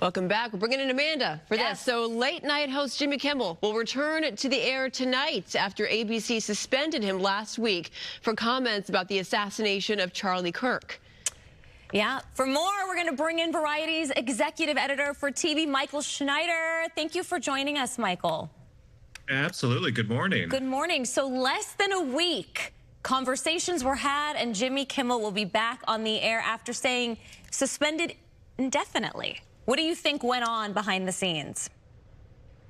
Welcome back. We're bringing in Amanda for this. So late night host Jimmy Kimmel will return to the air tonight after ABC suspended him last week for comments about the assassination of Charlie Kirk. Yeah, for more, we're going to bring in Variety's executive editor for TV, Michael Schneider. Thank you for joining us, Michael. Absolutely. Good morning. Good morning. So less than a week, conversations were had, and Jimmy Kimmel will be back on the air after staying suspended indefinitely. What do you think went on behind the scenes?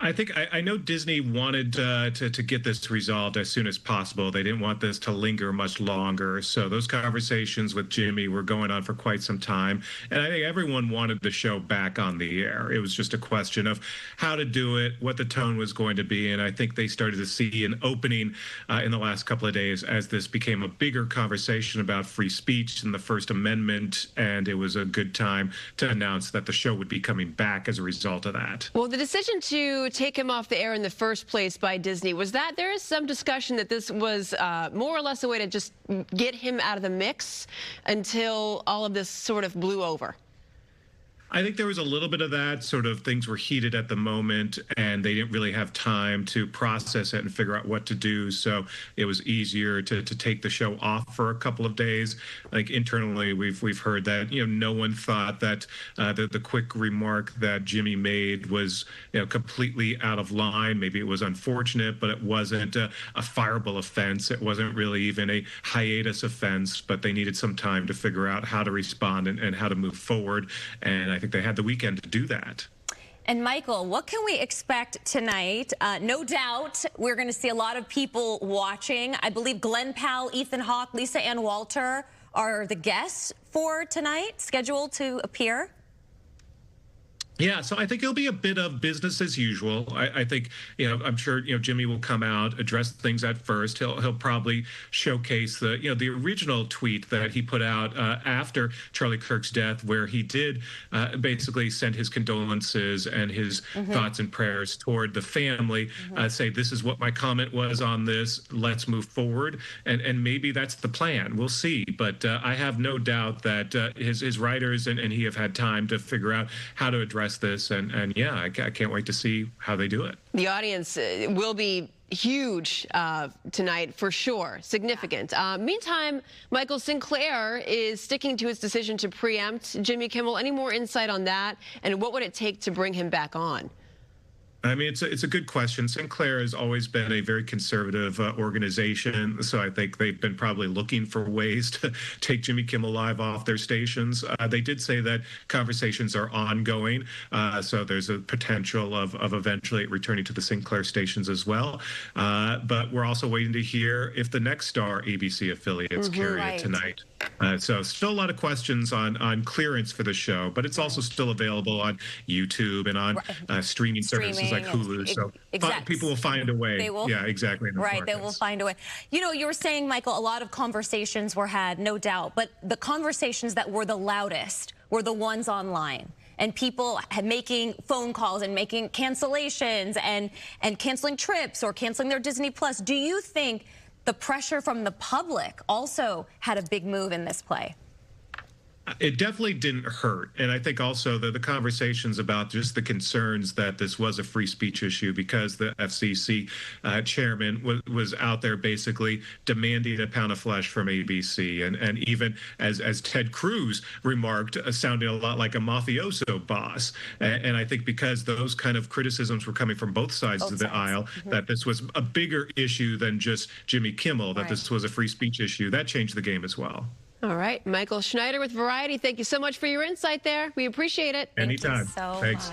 I know Disney wanted to get this resolved as soon as possible. They didn't want this to linger much longer. So those conversations with Jimmy were going on for quite some time. And I think everyone wanted the show back on the air. It was just a question of how to do it, what the tone was going to be. And I think they started to see an opening in the last couple of days as this became a bigger conversation about free speech and the First Amendment. And it was a good time to announce that the show would be coming back as a result of that. Well, the decision to take him off the air in the first place by Disney, was that there is some discussion that this was more or less a way to just get him out of the mix until all of this sort of blew over? I think there was a little bit of that. Sort of things were heated at the moment, and they didn't really have time to process it and figure out what to do. So it was easier to take the show off for a couple of days. Like internally, we've heard that no one thought that the quick remark that Jimmy made was completely out of line. Maybe it was unfortunate, but it wasn't a fireable offense. It wasn't really even a hiatus offense. But they needed some time to figure out how to respond and how to move forward. And I think they had the weekend to do that. And Michael, what can we expect tonight? No doubt we're going to see a lot of people watching. I believe Glenn Powell, Ethan Hawke, Lisa Ann Walter are the guests for tonight, scheduled to appear. Yeah, so I think it'll be a bit of business as usual. I think, I'm sure, Jimmy will come out, address things at first. He'll probably showcase the original tweet that he put out after Charlie Kirk's death, where he did basically send his condolences and his thoughts and prayers toward the family, say, this is what my comment was on this, let's move forward. And maybe that's the plan. We'll see. But I have no doubt that his writers and he have had time to figure out how to address this, and yeah, I can't wait to see how they do it. The audience will be huge tonight for sure, significant. Meantime, Michael, Sinclair is sticking to his decision to preempt Jimmy Kimmel. Any more insight on that, and what would it take to bring him back on? I mean, it's a good question. Sinclair has always been a very conservative organization, so I think they've been probably looking for ways to take Jimmy Kimmel Live off their stations. They did say that conversations are ongoing, so there's a potential of eventually returning to the Sinclair stations as well. But we're also waiting to hear if the next Star ABC affiliates carry it tonight. So still a lot of questions on clearance for the show, but it's also still available on YouTube and on streaming services like Hulu. So people will find a way. Yeah, exactly. Right, they will find a way. You were saying, Michael, a lot of conversations were had, no doubt, but the conversations that were the loudest were the ones online. And people making phone calls and making cancellations and canceling trips or canceling their Disney Plus. Do you think the pressure from the public also had a big move in this play? It definitely didn't hurt. And I think also the conversations about just the concerns that this was a free speech issue, because the FCC chairman was out there basically demanding a pound of flesh from ABC. And even as Ted Cruz remarked, sounding a lot like a mafioso boss. And I think because those kind of criticisms were coming from both sides of the aisle, that this was a bigger issue than just Jimmy Kimmel, that this was a free speech issue, that changed the game as well. All right, Michael Schneider with Variety. Thank you so much for your insight there. We appreciate it. Anytime. Thank you so much. Thanks.